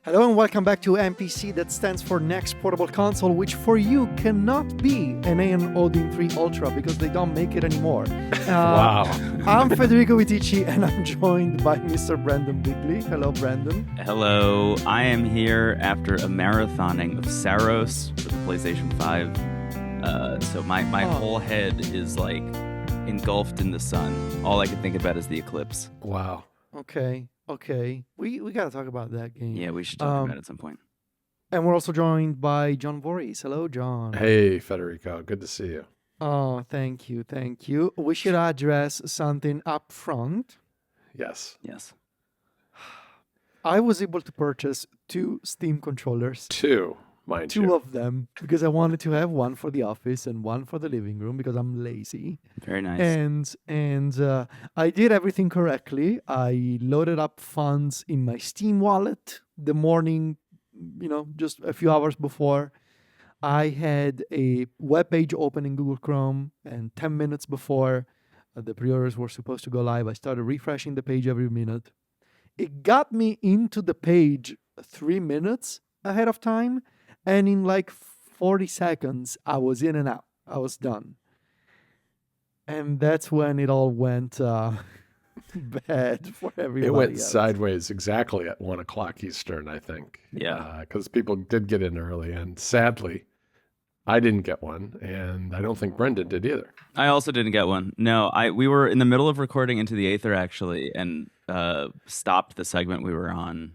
Hello and welcome back to NPC, that stands for Next Portable Console, which for you cannot be an Aeon Odin 3 Ultra because they don't make it anymore. Wow. I'm Federico Vitici and I'm joined by Mr. Brendon Bigley. Hello, Brendon. Hello. I am here after a marathoning of Saros for the PlayStation 5. So my whole head is like engulfed in the sun. All I can think about is the eclipse. Wow. Okay. We got to talk about that game. Yeah, we should talk about it at some point. And we're also joined by John Voorhees. Hello, John. Hey, Federico. Good to see you. Oh, thank you. We should address something up front. Yes. I was able to purchase 2 Steam controllers. Two of them, because I wanted to have one for the office and one for the living room because I'm lazy. Very nice. And I did everything correctly. I loaded up funds in my Steam wallet the morning, just a few hours before. I had a web page open in Google Chrome, and 10 minutes before the pre-orders were supposed to go live, I started refreshing the page every minute. It got me into the page 3 minutes ahead of time. And in like 40 seconds, I was in and out. I was done. And that's when it all went bad for everybody. It went else. sideways exactly at 1 o'clock Eastern, I think. Yeah. Because people did get in early. And sadly, I didn't get one. And I don't think Brendon did either. I also didn't get one. No, we were in the middle of recording Into the Aether, actually, and stopped the segment we were on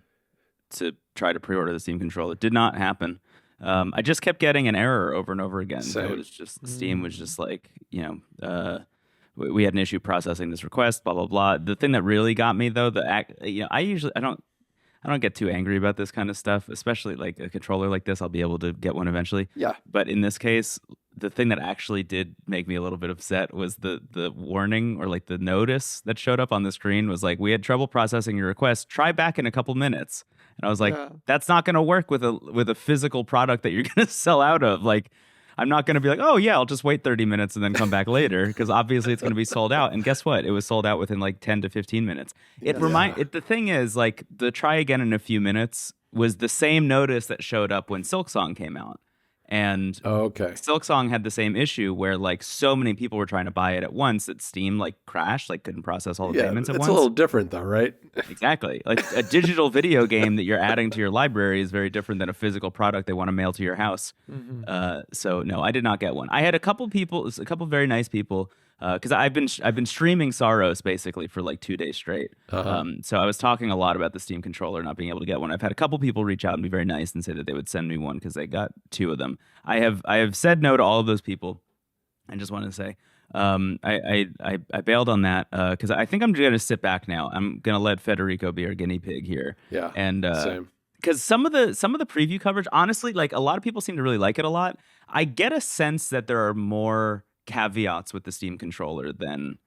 to try to pre-order the Steam controller. It did not happen. I just kept getting an error over and over again. Same. So it was just Steam was just like, we had an issue processing this request, blah blah blah. The thing that really got me though, I don't get too angry about this kind of stuff, especially like a controller like this. I'll be able to get one eventually. Yeah. But in this case, the thing that actually did make me a little bit upset was the warning or like the notice that showed up on the screen was like, we had trouble processing your request. Try back in a couple minutes. And I was like, that's not going to work with a physical product that you're going to sell out of. Like, I'm not going to be like, oh yeah, I'll just wait 30 minutes and then come back later, because obviously it's going to be sold out. And guess what? It was sold out within like 10 to 15 minutes. The thing is, like, the try again in a few minutes was the same notice that showed up when Silksong came out. And Silksong had the same issue where like so many people were trying to buy it at once that Steam like crashed, like couldn't process all the payments at once. It's a little different though, right? Exactly. Like a digital video game that you're adding to your library is very different than a physical product they want to mail to your house. Mm-hmm. So no, I did not get one. I had a couple very nice people, because I've been streaming Saros basically for like 2 days straight. So I was talking a lot about the Steam controller not being able to get one. I've had a couple people reach out and be very nice and say that they would send me one because they got 2 of them. I have said no to all of those people. I just wanted to say I bailed on that because I think I'm going to sit back now. I'm going to let Federico be our guinea pig here. Yeah, and same. Because some of the preview coverage, honestly, like a lot of people seem to really like it a lot. I get a sense that there are more caveats with the Steam controller than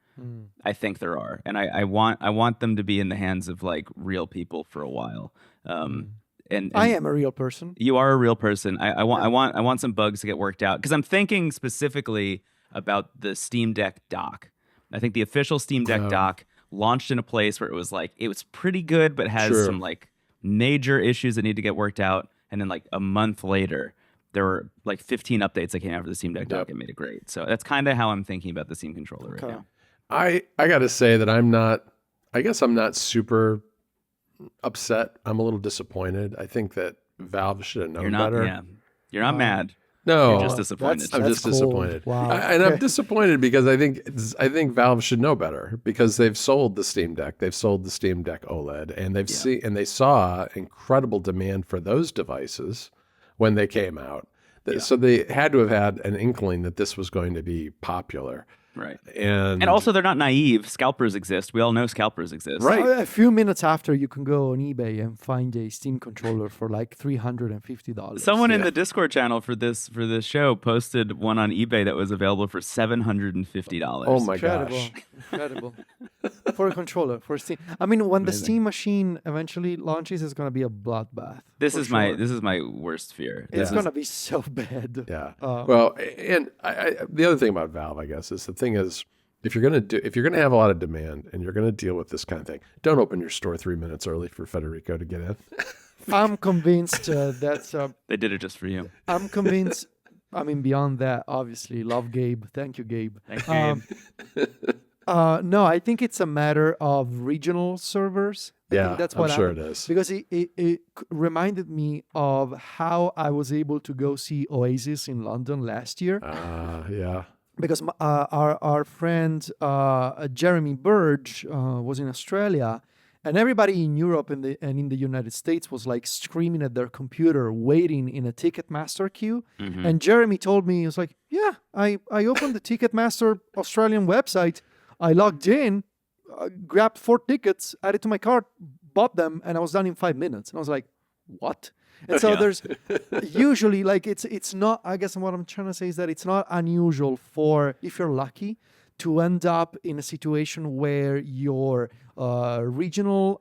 I think there are, and I want them to be in the hands of like real people for a while. And I am a real person. You are a real person. I want some bugs to get worked out, because I'm thinking specifically about the Steam Deck dock. I think the official Steam Deck dock launched in a place where it was pretty good, but has some like major issues that need to get worked out. And then like a month later, there were like 15 updates that came out for the Steam Deck dock and made it great. So that's kind of how I'm thinking about the Steam controller right now. I got to say that I'm not super upset. I'm a little disappointed. I think that Valve should have known better. Yeah. You're not mad. No, you're just disappointed. I'm just disappointed. Wow. I'm disappointed because I think Valve should know better, because they've sold the Steam Deck. They've sold the Steam Deck OLED, and they saw incredible demand for those devices when they came out. So they had to have had an inkling that this was going to be popular. Right. And also, they're not naive. Scalpers exist. We all know scalpers exist. Right. A few minutes after, you can go on eBay and find a Steam controller for like $350. Someone in the Discord channel for this show posted one on eBay that was available for $750. Oh my gosh. Incredible. For a controller, for Steam. I mean, when the Steam machine eventually launches, it's going to be a bloodbath. This is my worst fear. It's going to be so bad. Yeah. Well, and the other thing about Valve, I guess, is the thing is, if you're gonna have a lot of demand and you're gonna deal with this kind of thing, don't open your store 3 minutes early for Federico to get in. I'm convinced that's. They did it just for you. I'm convinced. I mean, beyond that, obviously, love Gabe. Thank you, Gabe. Thanks, Gabe. No, I think it's a matter of regional servers. I think that's what I'm sure happened. it is. Because it reminded me of how I was able to go see Oasis in London last year. Yeah. Because our friend Jeremy Burge was in Australia, and everybody in Europe and in the United States was like screaming at their computer, waiting in a Ticketmaster queue. Mhm. And Jeremy told me, he was like, "Yeah, I opened the Ticketmaster Australian website, I logged in, grabbed 4 tickets, added to my cart, bought them, and I was done in 5 minutes." And I was like, "What?" And so Yeah. there's usually like it's not. I guess what I'm trying to say is that it's not unusual for, if you're lucky, to end up in a situation where your regional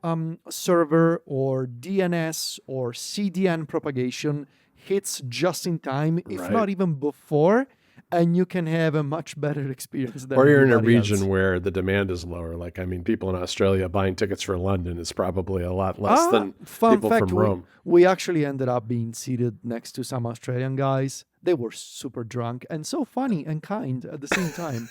server or DNS or CDN propagation hits just in time, if Right. not even before, and you can have a much better experience than Or you're in a everybody region else. where the demand is lower. Like, I mean, people in Australia buying tickets for London is probably a lot less than Fun people fact, from Rome. we actually ended up being seated next to some Australian guys. They were super drunk and so funny and kind at the same time.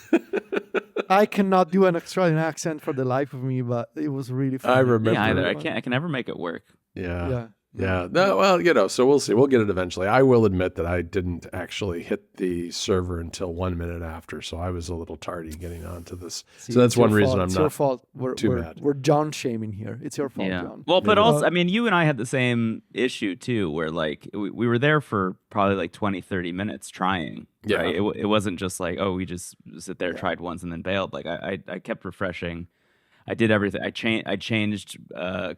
I cannot do an Australian accent for the life of me, but it was really funny. I remember. Me either. I can never make it work. Yeah. Yeah. No, well, so we'll see. We'll get it eventually. I will admit that I didn't actually hit the server until 1 minute after, so I was a little tardy getting onto this. See, So that's it's your one reason fault. I'm It's not your fault. We're, too we're, mad. We're John shaming here. It's your fault, John. Well, but Maybe. also, I mean, you and I had the same issue too, where like we were there for probably like 20, 30 minutes trying. Yeah. Right? It wasn't just like, oh, we just sit there, tried once, and then bailed. Like I kept refreshing. I did everything. I changed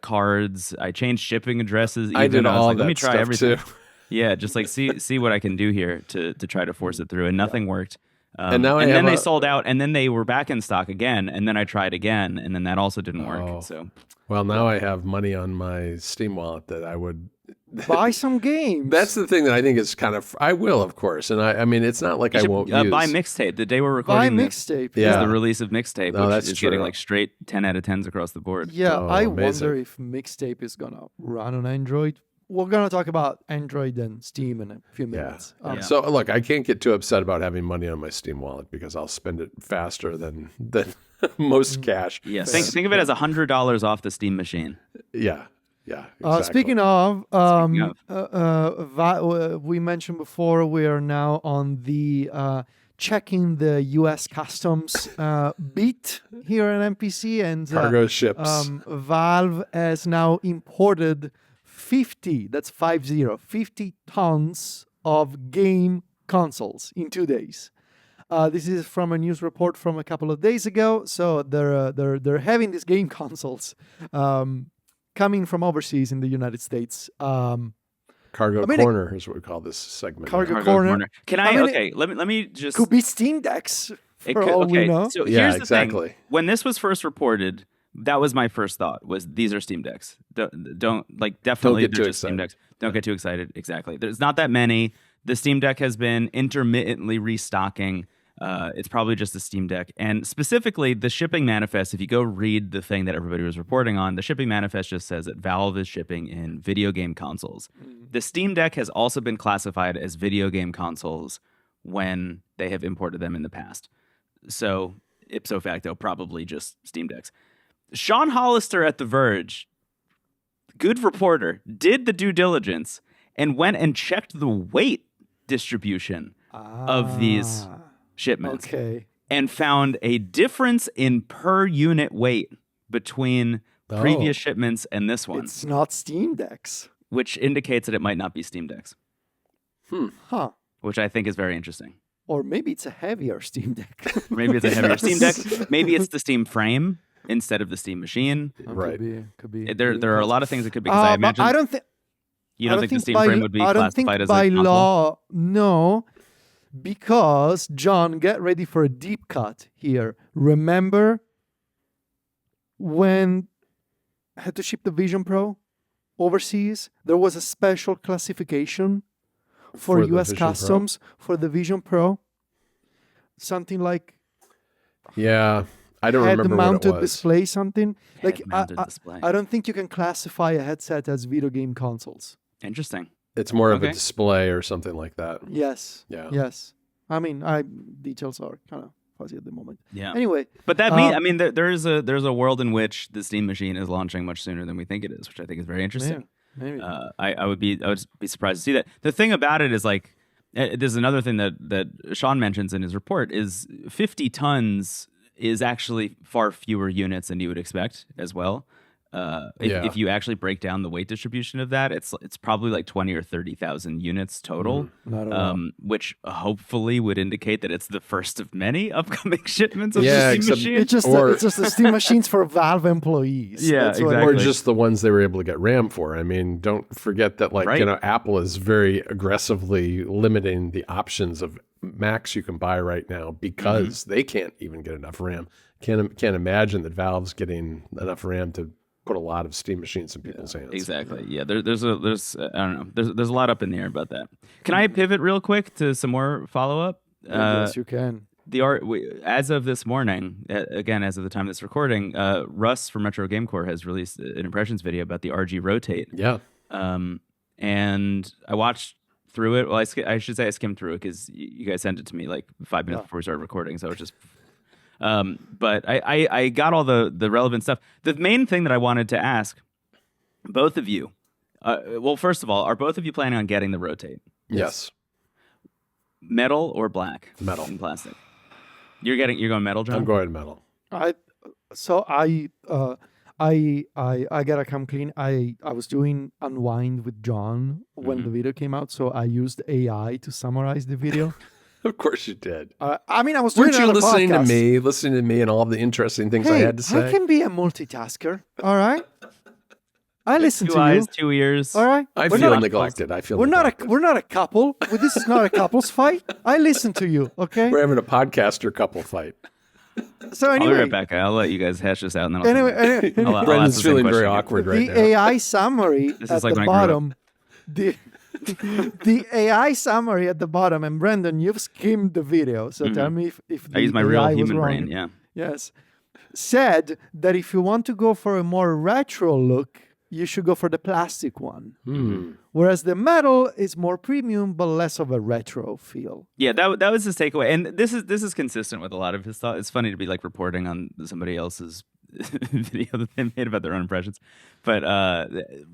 cards. I changed shipping addresses. I did was all like, that Let me try stuff everything. too. Yeah, just like see what I can do here to try to force it through, and nothing worked. And now I then have they a- sold out, and then they were back in stock again, and then I tried again, and then that also didn't Oh. work. So Well, now I have money on my Steam wallet that I would. Buy some games. That's the thing that I think is kind of. I will, of course, and I mean, it's not like you I should, won't use. buy mixtape. The day we're Buy recording this mixtape. Yeah. is the release of mixtape, No, which that's is getting true. like straight 10 out of 10s across the board. Yeah, Oh, I amazing. wonder if mixtape is gonna run on Android. We're gonna talk about Android and Steam in a few minutes. Yeah. So look, I can't get too upset about having money on my Steam wallet because I'll spend it faster than most cash. Yeah, think of it as $100 off the Steam machine. Yeah. Exactly. Speaking of, Speaking we mentioned before we are now on the checking the U.S. customs beat here at NPC, and Cargo ships. Valve has now imported 50 tons of game consoles in 2 days. This is from a news report from a couple of days ago. So they're having these game consoles coming from overseas in the United States. Cargo mean, corner is what we call this segment. Cargo corner. Can I I? mean, Okay, let me just. Could be Steam Decks It for could- all we okay, know. so Yeah, here's the exactly. thing. When this was first reported, that was my first thought: was these are Steam Decks. Don't like definitely Don't get they're too just Steam excited. Decks. Don't get too excited. Exactly. There's not that many. The Steam Deck has been intermittently restocking. It's probably just a Steam Deck. And specifically, the shipping manifest, if you go read the thing that everybody was reporting on, the shipping manifest just says that Valve is shipping in video game consoles. The Steam Deck has also been classified as video game consoles when they have imported them in the past. So, ipso facto, probably just Steam Decks. Sean Hollister at The Verge, good reporter, did the due diligence and went and checked the weight distribution of these shipments Okay. and found a difference in per unit weight between previous shipments and this one, It's not Steam Decks. which indicates that it might not be Steam Decks, Huh. which I think is very interesting. Or maybe it's a heavier Steam Deck. Maybe it's a heavier Steam Deck. Maybe it's the Steam frame instead of the Steam machine. Right. Could be. There are a lot of things that could be. Because I but imagine I don't think. you I don't think the Steam frame would be classified as a by console? law, no, because John, get ready for a deep cut here. Remember when I had to ship the Vision Pro overseas? There was a special classification for the U.S. Vision Pro? Customs for the Vision Pro. Something like Yeah. I don't remember what it head-mounted was. display something. Like Head-mounted display. I don't think you can classify a headset as video game consoles. Interesting. It's more of a Okay. display or something like that. Yes. Yeah. Yes. I mean, details are kind of fuzzy at the moment. Yeah. Anyway, But that means, I mean, there's a world in which the Steam machine is launching much sooner than we think it is, which I think is very interesting. maybe. I would be surprised to see that. The thing about it is like, there's another thing that Sean mentions in his report is 50 tons is actually far fewer units than you would expect as well. If you actually break down the weight distribution of that, it's probably like 20 or 30,000 units total, Not at all. which hopefully would indicate that it's the first of many upcoming shipments of Yeah, the Steam except machine. It's just the Steam machines for Valve employees. Yeah, That's what it Or exactly. is. just the ones they were able to get RAM for. I mean, don't forget that, like, Right. Apple is very aggressively limiting the options of Macs you can buy right now because they can't even get enough RAM. Can't imagine that Valve's getting enough RAM to put a lot of Steam machines in people's hands. Exactly. Yeah. There's I don't know. There's a lot up in the air about that. Can I pivot real quick to some more follow up? Yes, you can. As of this morning, again, as of the time of this recording, Russ from Retro Game Core has released an impressions video about the RG Rotate. Yeah. And I watched through it. Well, I should say I skimmed through it because you guys sent it to me like 5 minutes before we started recording. So I was just, but I got all the relevant stuff. The main thing that I wanted to ask both of you, well, first of all, are both of you planning on getting the Rotate? Yes. Metal or black? Metal. And plastic. You're going metal, John? I'm going metal. I gotta come clean. I was doing Unwind with John when the video came out, so I used AI to summarize the video. Of course you did. I mean, I was doing Weren't you another listening podcast. to me and all of the interesting things I Hey, had to say? I can be a multitasker. All right, I listen Two to eyes, you. 2 ears. All right, I We're feel not- neglected. I feel We're neglected. not a couple. This is not a couples fight. I listen to you. Okay. We're having a podcaster couple fight. So I'll be anyway, right back. I'll let you guys hash this out, and then I'll come back. anyway, I'll ask Brendan's the same feeling question very again. awkward right the now. AI summary This at is like the when I grew up. bottom. The AI summary at the bottom, and Brendon, you've skimmed the video, so tell me if the I use my real AI was human wrong. brain. Yeah. Yes, said that if you want to go for a more retro look, you should go for the plastic one. Whereas the metal is more premium but less of a retro feel. Yeah, that was his takeaway, and this is consistent with a lot of his thoughts. It's funny to be like reporting on somebody else's video that they made about their own impressions, but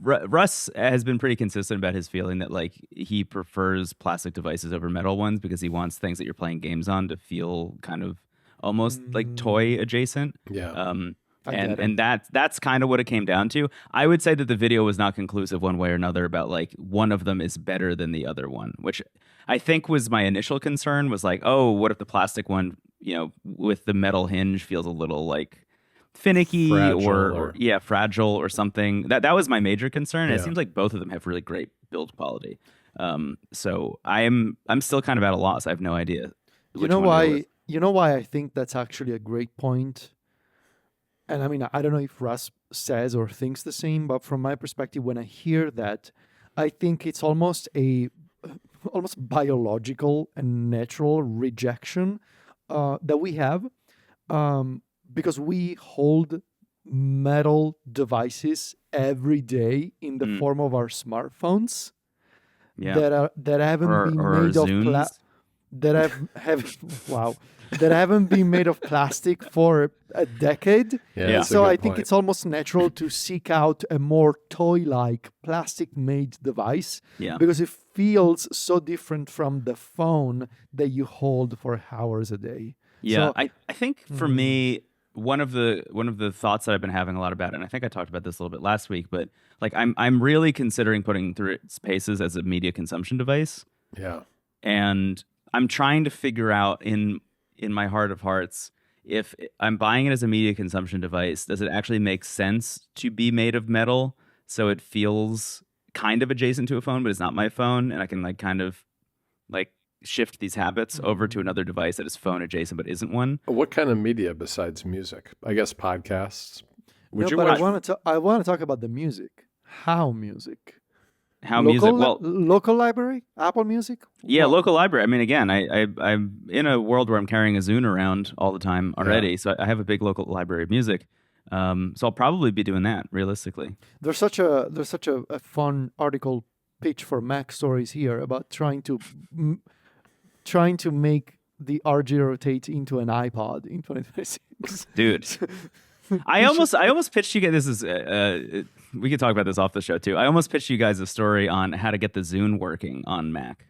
Russ has been pretty consistent about his feeling that like he prefers plastic devices over metal ones because he wants things that you're playing games on to feel kind of almost like toy adjacent. Yeah. And that's kind of what it came down to. I would say that the video was not conclusive one way or another about like one of them is better than the other one, which I think was my initial concern was like, oh, what if the plastic one, with the metal hinge feels a little like finicky Fragile or fragile or something. That was my major concern. And Yeah. it seems like both of them have really great build quality. So I'm still kind of at a loss. I have no idea. You which know one to go why? with. You know why I think that's actually a great point. And I mean, I don't know if Russ says or thinks the same, but from my perspective, when I hear that, I think it's almost biological and natural rejection that we have because we hold metal devices every day in the form of our smartphones Yeah. that haven't Or been our made of Zunes. that haven't been made of plastic for a decade. Yeah, Yeah. that's a So good I think point. it's almost natural to seek out a more toy-like plastic-made device Yeah. because it feels so different from the phone that you hold for hours a day. Yeah, So- I think for me, one of the thoughts that I've been having a lot about, and I think I talked about this a little bit last week, but like I'm really considering putting through its paces as a media consumption device, Yeah. and I'm trying to figure out in my heart of hearts if I'm buying it as a media consumption device, does it actually make sense to be made of metal so it feels kind of adjacent to a phone, but it's not my phone, and I can like kind of like shift these habits over to another device that is phone adjacent but isn't one. What kind of media besides music? I guess podcasts. Would No, you but watch? I want to talk about the music. How music? how music. Well, local library, Apple Music. yeah, Wow. local library. I mean, again, I'm in a world where I'm carrying a Zune around all the time already, so I have a big local library of music. So I'll probably be doing that realistically. There's such a fun article pitch for Mac Stories here about trying to make the RG Rotate into an iPod in 2026. Dude. I almost pitched you guys. This is we could talk about this off the show too. I almost pitched you guys a story on how to get the Zune working on Mac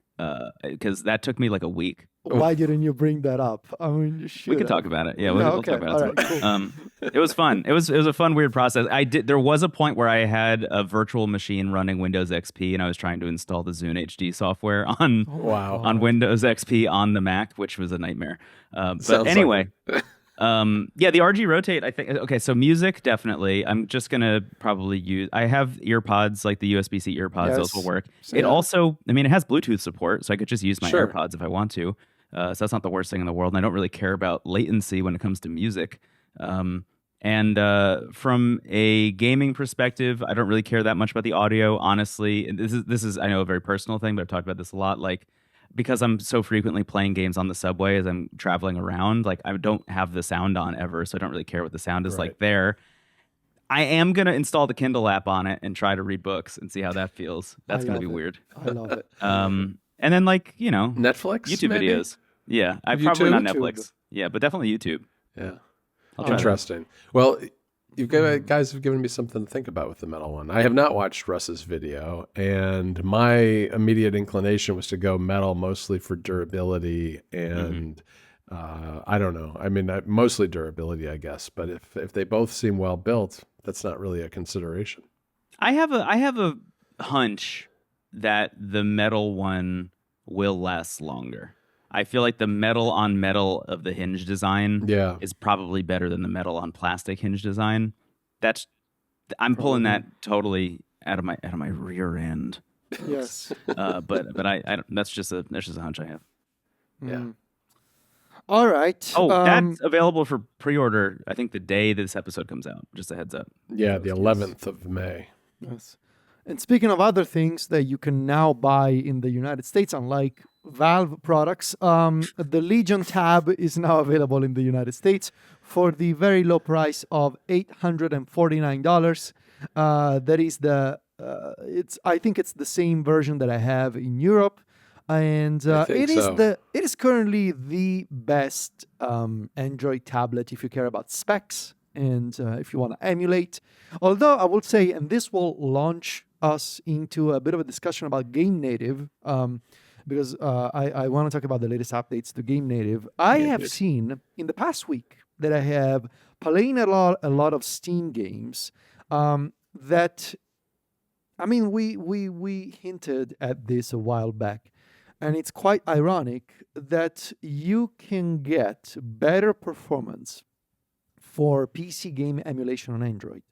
because that took me like a week. Why didn't you bring that up? I mean, we could talk about it. Yeah, we'll talk about it. Right, cool. It was fun. It was a fun, weird process. There was a point where I had a virtual machine running Windows XP, and I was trying to install the Zune HD software on Windows XP on the Mac, which was a nightmare. But anyway. Yeah, the RG Rotate, I think. Okay, so music, definitely. I'm just going to probably use... I have earpods, like the USB-C earpods. Yes. Those will work. It also... I mean, it has Bluetooth support, so I could just use my AirPods if I want to. So that's not the worst thing in the world. And I don't really care about latency when it comes to music. And from a gaming perspective, I don't really care that much about the audio, honestly. And this is, I know, a very personal thing, but I've talked about this a lot. Like, because I'm so frequently playing games on the subway as I'm traveling around, like I don't have the sound on ever, so I don't really care what the sound is like there. I am going to install the Kindle app on it and try to read books and see how that feels. That's going to be weird. I love it. And then like, you know, Netflix, YouTube maybe? videos. Yeah, probably not Netflix. Yeah, but definitely YouTube. Yeah. I'll try Interesting. Well, you guys have given me something to think about with the metal one. I have not watched Russ's video, and my immediate inclination was to go metal mostly for durability and I don't know. I mean, mostly durability, I guess. But if they both seem well built, that's not really a consideration. I have a hunch that the metal one will last longer. I feel like the metal on metal of the hinge design is probably better than the metal on plastic hinge design. I'm pulling that totally out of my rear end. Yes. But I don't, that's just a hunch I have. Yeah. All right. Oh, that's available for pre-order, I think the day this episode comes out. Just a heads up. Yeah, the 11th of May. Yes. And speaking of other things that you can now buy in the United States, unlike Valve products, the Legion Tab is now available in the United States for the very low price of $849. That is I think it's the same version that I have in Europe, and it is currently the best Android tablet if you care about specs and if you want to emulate. Although I will say, and this will launch us into a bit of a discussion about GameNative, because I want to talk about the latest updates to GameNative. I have seen in the past week that I have playing a lot of Steam games that, I mean, we hinted at this a while back, and it's quite ironic that you can get better performance for PC game emulation on Android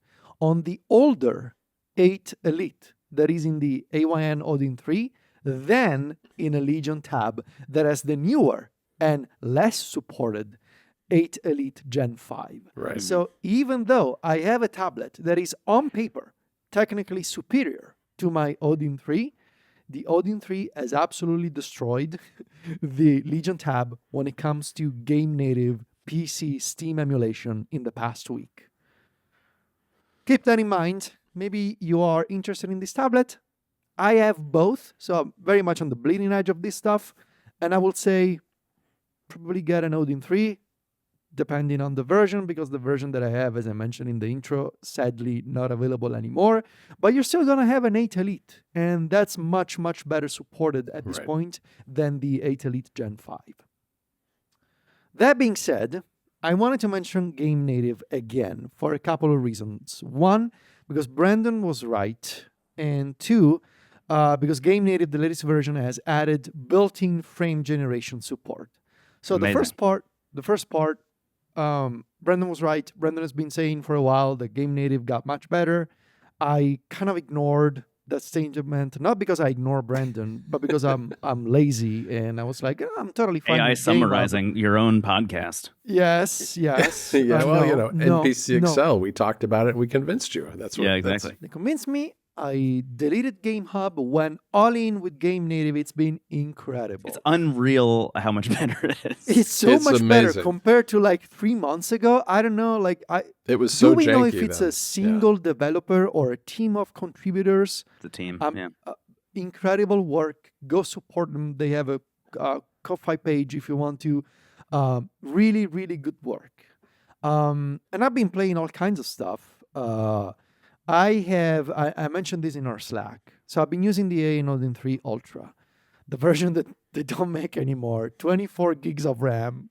on the older 8 Elite that is in the AYN Odin 3 than in a Legion Tab that has the newer and less supported 8 Elite Gen 5. Right. So even though I have a tablet that is on paper technically superior to my Odin 3, the Odin 3 has absolutely destroyed the Legion Tab when it comes to game native PC Steam emulation in the past week. Keep that in mind. Maybe you are interested in this tablet. I have both, so I'm very much on the bleeding edge of this stuff. And I would say probably get an Odin 3, depending on the version, because the version that I have, as I mentioned in the intro, sadly not available anymore. But you're still going to have an 8 Elite, and that's much, much better supported at this point than the 8 Elite Gen 5. That being said, I wanted to mention GameNative again for a couple of reasons. One, because Brendon was right, and two, because GameNative, the latest version, has added built-in frame generation support. So Amazing. the first part, Brendon was right. Brendon has been saying for a while that GameNative got much better. I kind of ignored that statement, not because I ignore Brendon, but because I'm lazy, and I was like, I'm totally fine. AI with summarizing your own podcast. Yes. Yeah, well, NPC XL, we talked about it. We convinced you. That's what. Yeah, exactly. They convinced me. I deleted GameHub, went all in with GameNative. It's been incredible. It's unreal how much better it is. It's so It's much better amazing. compared to like 3 months ago. I don't know, It was so do we know janky if it's then. a single developer or a team of contributors? The team. Yeah. Incredible work. Go support them. They have a Ko-Fi page if you want to. Really, really good work. And I've been playing all kinds of stuff. I mentioned this in our Slack. So I've been using the A Odin 3 Ultra, the version that they don't make anymore. 24 gigs of RAM.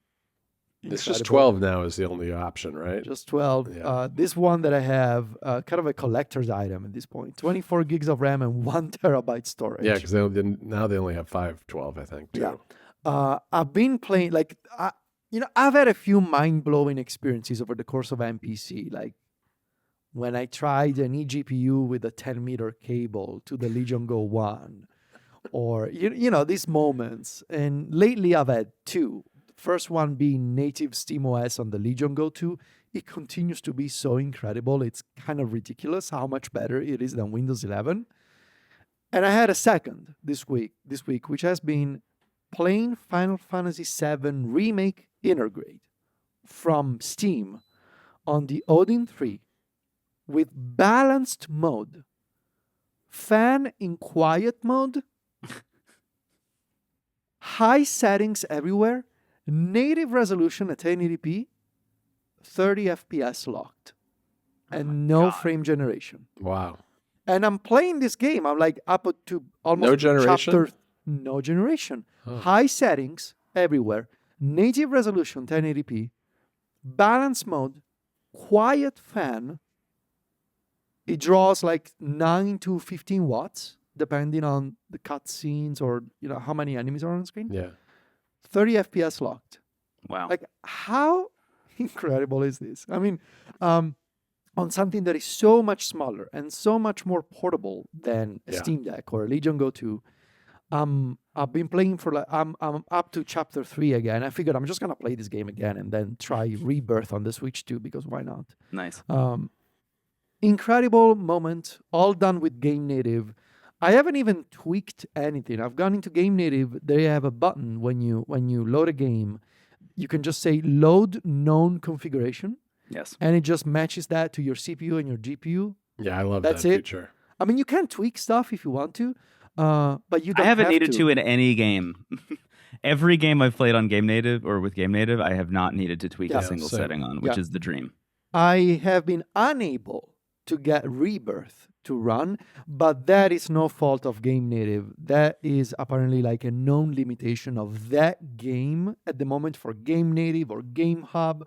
It's just Incredible. 12 now is the only option, right? Just 12. Yeah. This one that I have, kind of a collector's item at this point. 24 gigs of RAM and 1 terabyte storage. Yeah, because now they only have 512, I think, too. Yeah. I've been playing, I've had a few mind-blowing experiences over the course of NPC, like when I tried an eGPU with a 10-meter cable to the Legion Go 1, or, these moments. And lately I've had two. First one being native SteamOS on the Legion Go 2. It continues to be so incredible. It's kind of ridiculous how much better it is than Windows 11. And I had a second this week, which has been playing Final Fantasy VII Remake Intergrade from Steam on the Odin 3 with balanced mode, fan in quiet mode, high settings everywhere, native resolution at 1080p, 30 FPS locked, and no frame generation. Wow. And I'm playing this game. I'm like up to almost No generation? No generation. Huh. High settings everywhere, native resolution 1080p, balance mode, quiet fan. It draws like 9 to 15 watts, depending on the cutscenes or how many enemies are on screen. Yeah. 30 FPS locked. Wow. Like, how incredible is this? I mean, on something that is so much smaller and so much more portable than a Steam Deck or a Legion Go 2. I've been playing for I'm up to chapter 3 again. I figured I'm just gonna play this game again and then try Rebirth on the Switch too, because why not? Nice. Incredible moment, all done with GameNative. I haven't even tweaked anything. I've gone into GameNative. They have a button when you load a game. You can just say load known configuration. Yes. And it just matches that to your CPU and your GPU. Yeah, I love That's that it. feature. I mean, you can tweak stuff if you want to, but you don't I haven't have needed to in any game. Every game I've played on GameNative or with GameNative, I have not needed to tweak a single same. setting on, which is the dream. I have been unable to get Rebirth to run, but that is no fault of GameNative. That is apparently like a known limitation of that game at the moment for GameNative or GameHub,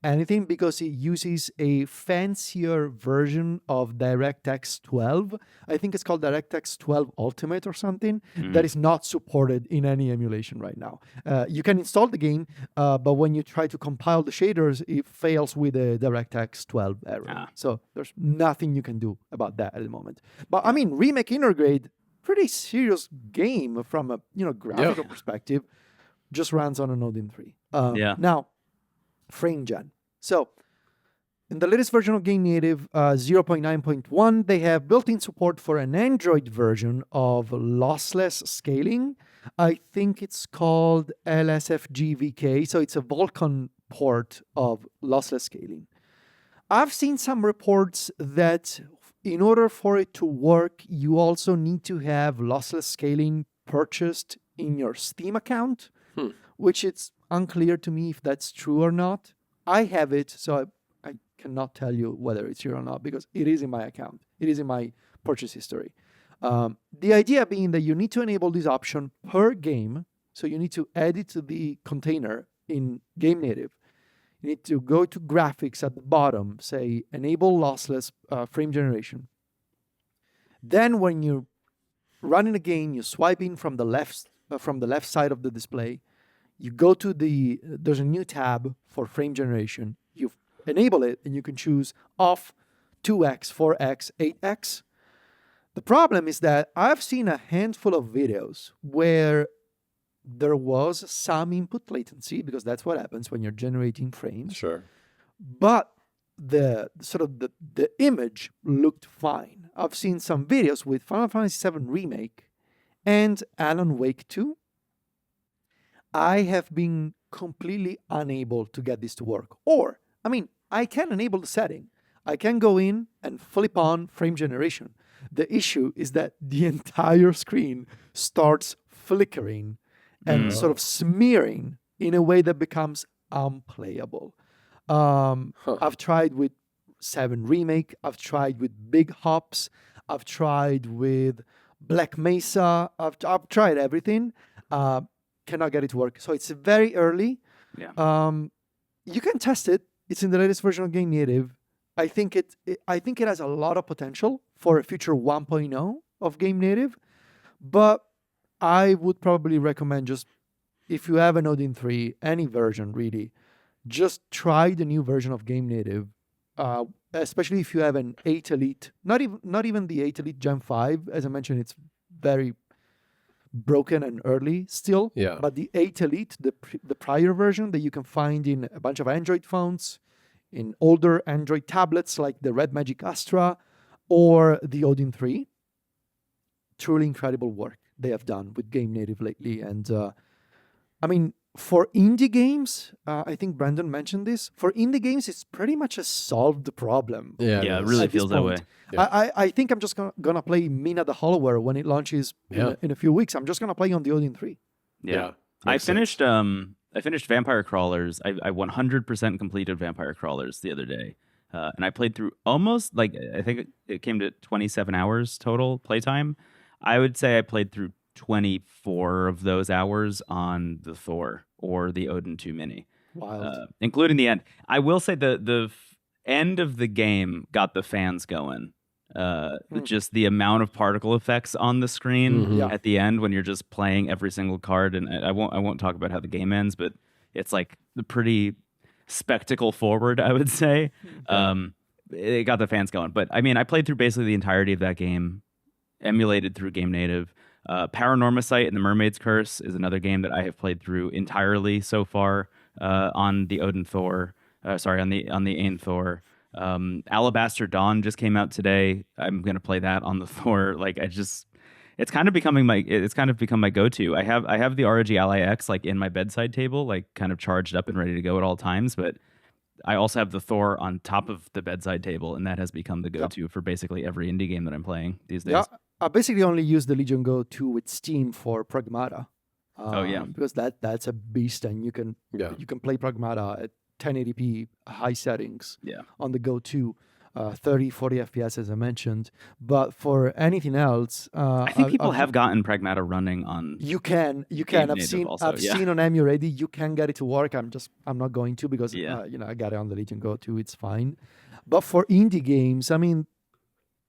anything, because it uses a fancier version of DirectX 12. I think it's called DirectX 12 Ultimate or something, that is not supported in any emulation right now. You can install the game, but when you try to compile the shaders, it fails with a DirectX 12 error. So there's nothing you can do about that at the moment. But I mean, Remake Intergrade, pretty serious game from a graphical perspective, just runs on an Odin 3. Now, frame gen. So, in the latest version of GameNative 0.9.1, they have built-in support for an Android version of lossless scaling. I think it's called LSFGVK, so it's a Vulkan port of lossless scaling. I've seen some reports that in order for it to work, you also need to have lossless scaling purchased in your Steam account, which it's unclear to me if that's true or not. I have it, so I cannot tell you whether it's true or not because it is in my account. It is in my purchase history. The idea being that you need to enable this option per game. So you need to add it to the container in GameNative. You need to go to graphics at the bottom, say enable lossless frame generation. Then when you're running a game, you swipe in from the left side of the display. You go to there's a new tab for frame generation. You enable it and you can choose off 2x, 4x, 8x. The problem is that I've seen a handful of videos where there was some input latency because that's what happens when you're generating frames. Sure. But the sort of the image looked fine. I've seen some videos with Final Fantasy VII Remake and Alan Wake 2. I have been completely unable to get this to work. Or, I mean, I can enable the setting. I can go in and flip on frame generation. The issue is that the entire screen starts flickering and sort of smearing in a way that becomes unplayable. I've tried with 7 Remake. I've tried with Big Hops. I've tried with Black Mesa. I've tried everything. Cannot get it to work. So it's very early. Yeah. You can test it. It's in the latest version of GameNative. I think it has a lot of potential for a future 1.0 of GameNative, but I would probably recommend, just if you have an Odin 3, any version really, just try the new version of GameNative, especially if you have an 8 Elite, not even the 8 Elite Gen 5. As I mentioned, it's very broken and early still. Yeah. But the 8 Elite, the prior version that you can find in a bunch of Android phones, in older Android tablets like the Red Magic Astra or the Odin 3, truly incredible work they have done with GameNative lately. And I mean, for indie games, I think Brendon mentioned this. For indie games, it's pretty much a solved problem. Yeah, Yeah, it is. really At this feels that way. point. Yeah. I think I'm just gonna play Mina the Hollower when it launches in a few weeks. I'm just gonna play on the Odin 3. Yeah. I makes sense. finished I finished Vampire Crawlers. I 100% completed Vampire Crawlers the other day. And I played through almost, like, I think it came to 27 hours total playtime. I would say I played through 24 of those hours on the Thor or the Odin 2 Mini, Wild. including the end. I will say the end of the game got the fans going. Just the amount of particle effects on the screen Yeah. at the end when you're just playing every single card, and I won't talk about how the game ends, but it's like pretty spectacle forward, I would say. It got the fans going. But I mean, I played through basically the entirety of that game, emulated through GameNative. Paranormasight and the Mermaid's Curse is another game that I have played through entirely so far on the Odin Thor. On the Ain Thor. Alabaster Dawn just came out today. I'm gonna play that on the Thor. Like, it's kind of become my go-to. I have the ROG Ally X like in my bedside table, like kind of charged up and ready to go at all times. But I also have the Thor on top of the bedside table, and that has become the go-to for basically every indie game that I'm playing these days. Yeah, I basically only use the Legion Go 2 with Steam for Pragmata. Because that's a beast, and you can play Pragmata at 1080p high settings on the Go 2, 30, 40 FPS as I mentioned. But for anything else, I think people have gotten Pragmata running on. You can. I've seen on EmuReady, you can get it to work. I'm not going to because I got it on the Legion Go 2. It's fine. But for indie games, I mean,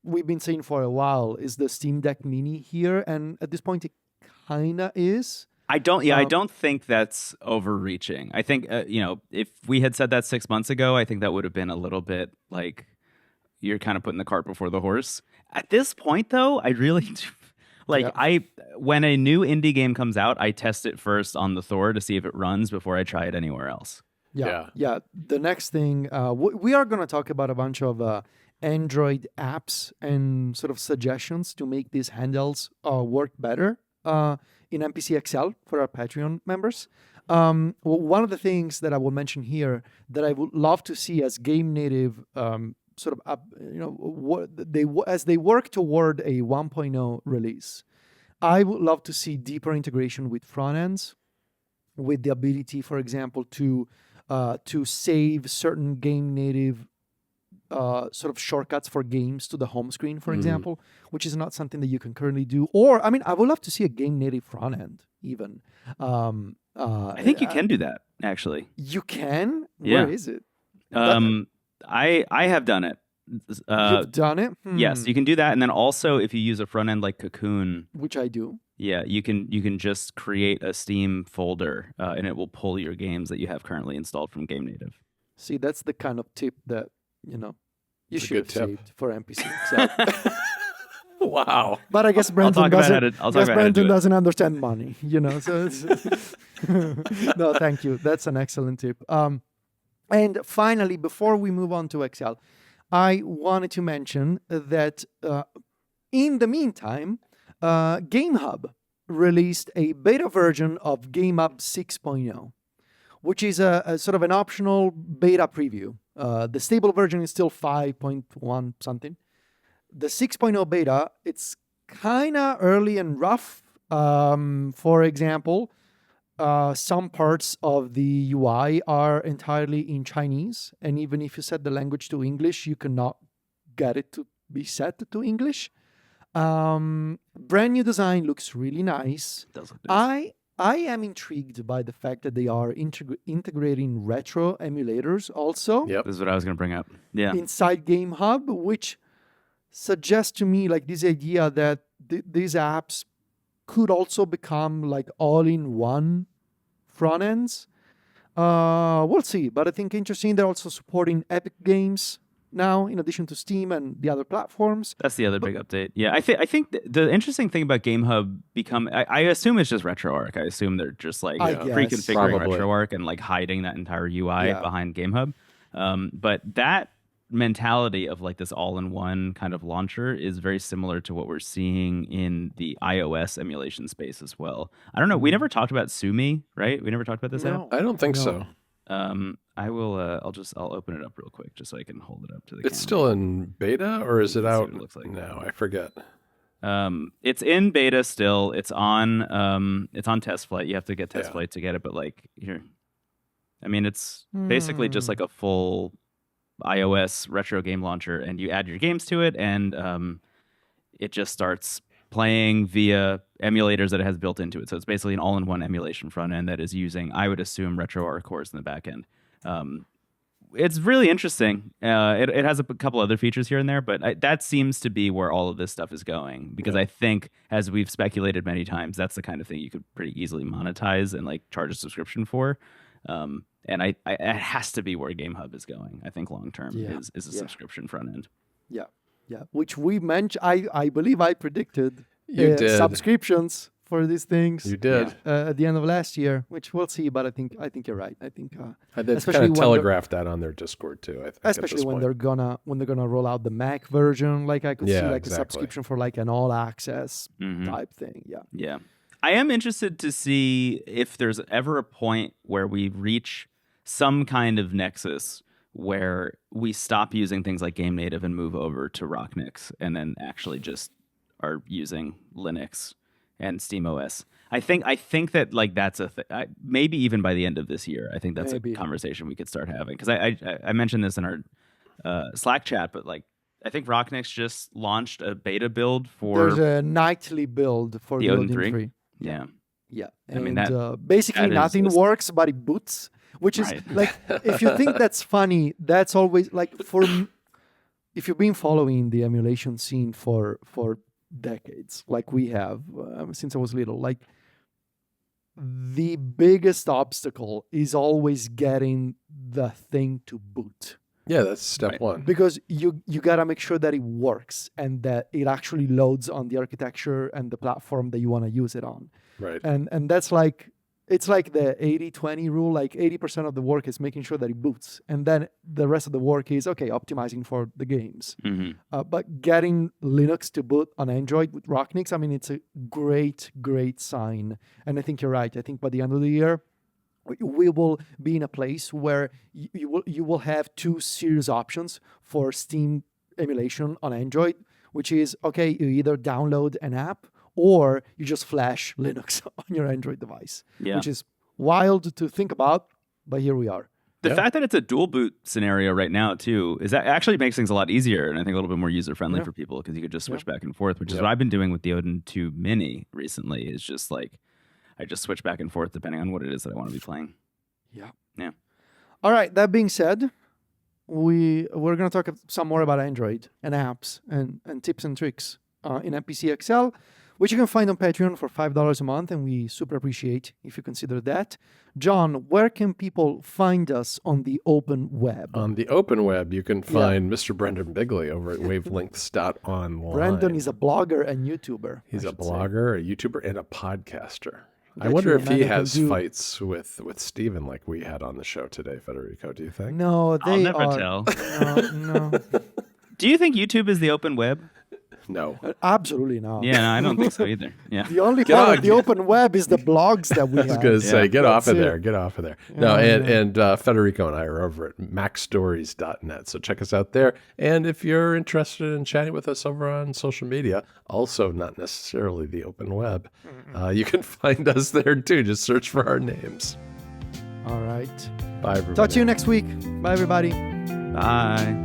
we've been saying for a while, is the Steam Deck Mini here? And at this point, it kinda is. I don't think that's overreaching. I think, if we had said that 6 months ago, I think that would have been a little bit like you're kind of putting the cart before the horse. At this point, though, I really do. When a new indie game comes out, I test it first on the Thor to see if it runs before I try it anywhere else. Yeah. The next thing, we are going to talk about a bunch of Android apps and sort of suggestions to make these handhelds work better in NPC XL for our Patreon members. One of the things that I will mention here that I would love to see as GameNative as they work toward a 1.0 release, I would love to see deeper integration with front ends, with the ability, for example, to save certain GameNative sort of shortcuts for games to the home screen, for example, which is not something that you can currently do. Or, I mean, I would love to see a GameNative front end even. I think you can do that, actually. You can? Yeah. Where is it? I have done it. You've done it? Yes, you can do that. And then also, if you use a front end like Cocoon, which I do. Yeah, you can just create a Steam folder, and it will pull your games that you have currently installed from GameNative. See, that's the kind of tip that, you It's a should have good tip. saved for NPC XL. Wow. But I guess Brendon doesn't understand money, So it's no, thank you. That's an excellent tip. And finally, before we move on to XL, I wanted to mention that in the meantime, GameHub released a beta version of GameHub 6.0, which is a sort of an optional beta preview. The stable version is still 5.1 something. The 6.0 beta, it's kind of early and rough. For example, some parts of the UI are entirely in Chinese, and even if you set the language to English, you cannot get it to be set to English. Brand new design, looks really nice. It does look nice. I am intrigued by the fact that they are integrating retro emulators also Yep. This is what I was going to bring up. Yeah. inside GameHub, which suggests to me like this idea that these apps could also become like all-in-one front ends. We'll see, but I think interesting. They're also supporting Epic Games now, in addition to Steam and the other platforms. That's the other big update. Yeah, I think the interesting thing about GameHub I assume it's just RetroArch. I assume they're just like I guess. pre-configuring Probably. RetroArch and like hiding that entire UI Yeah. behind GameHub. But that mentality of like this all-in-one kind of launcher is very similar to what we're seeing in the iOS emulation space as well. I don't know. We never talked about Sumi, right? We never talked about this app. No. I don't think No. so. I will. I'll open it up real quick just so I can hold it up to the. It's camera. still in beta, or is it Let's see out what it looks like. now? I forget. It's in beta still. It's on test flight. You have to get test Yeah. flight to get it, but like here, I mean, it's basically just like a full iOS retro game launcher, and you add your games to it, and it just starts playing via emulators that it has built into it. So it's basically an all-in-one emulation front end that is using, I would assume, RetroArch cores in the back end. It's really interesting. It has a couple other features here and there, but that seems to be where all of this stuff is going. Because I think, as we've speculated many times, that's the kind of thing you could pretty easily monetize and like charge a subscription for. And it has to be where GameHub is going. I think long term is a subscription front end. Yeah, yeah. Which we mentioned. I believe I predicted You did. subscriptions for these things. You did. At the end of last year, which we'll see. But I think you're right. I think They especially kind when of they're- telegraphed that on their Discord too. I think, at especially this when point. they're gonna roll out the Mac version. Like I could see Yeah, like a exactly. subscription for like an all access Mhm. type thing. Yeah. Yeah. I am interested to see if there's ever a point where we reach some kind of nexus where we stop using things like GameNative and move over to Rocknix and then actually just are using Linux and SteamOS. I think that like that's a thing. Maybe even by the end of this year, I think that's Maybe. a conversation we could start having. Because I mentioned this in our Slack chat, but like I think Rocknix just launched a beta build for There's a nightly build for the the Odin Odin 3. 3. Yeah. Yeah, I mean, basically that is nothing just- works, but it boots. Which is Right. like, if you think that's funny, that's always like if you've been following the emulation scene for decades, like we have since I was little, like the biggest obstacle is always getting the thing to boot. Yeah, that's step Right. one. Because you gotta make sure that it works and that it actually loads on the architecture and the platform that you want to use it on. Right. And that's like, it's like the 80-20 rule. Like 80% of the work is making sure that it boots, and then the rest of the work is optimizing for the games. Mhm. But getting Linux to boot on Android with Rocknix, I mean, it's a great sign. And I think you're right. I think by the end of the year, we will be in a place where you will have two serious options for Steam emulation on Android, which is, okay, you either download an app or you just flash Linux on your Android device, Yeah. which is wild to think about, but here we are. The Yeah. fact that it's a dual boot scenario right now too is that actually makes things a lot easier and I think a little bit more user friendly Yeah. for people because you could just switch back and forth, which is Yep. what I've been doing with the Odin 2 Mini recently. Is just like I just switch back and forth depending on what it is that I want to be playing. Yeah. Yeah. All right. That being said, we're going to talk some more about Android and apps and tips and tricks in NPC XL, which you can find on Patreon for $5 a month, and we super appreciate if you consider that. John, where can people find us on the open web? On the open web, you can find Mr. Brendon Bigley over at wavelengths.online. Brendon is a blogger and YouTuber. He's I a should say. blogger, a YouTuber, and a podcaster. I wonder if he American has do. fights with Steven like we had on the show today, Federico. Do you think? No, I'll they never are. tell. No, Do you think YouTube is the open web? No. absolutely not. Yeah, no, I don't think so either. Yeah. The only Get part on, of the open web is the blogs that we I was have. going to say, get off of That's there. it. Get off of there. No, Yeah, and Federico and I are over at macstories.net. So check us out there. And if you're interested in chatting with us over on social media, also not necessarily the open web, you can find us there too. Just search for our names. All right. Bye, everybody. Talk to you next week. Bye, everybody. Bye.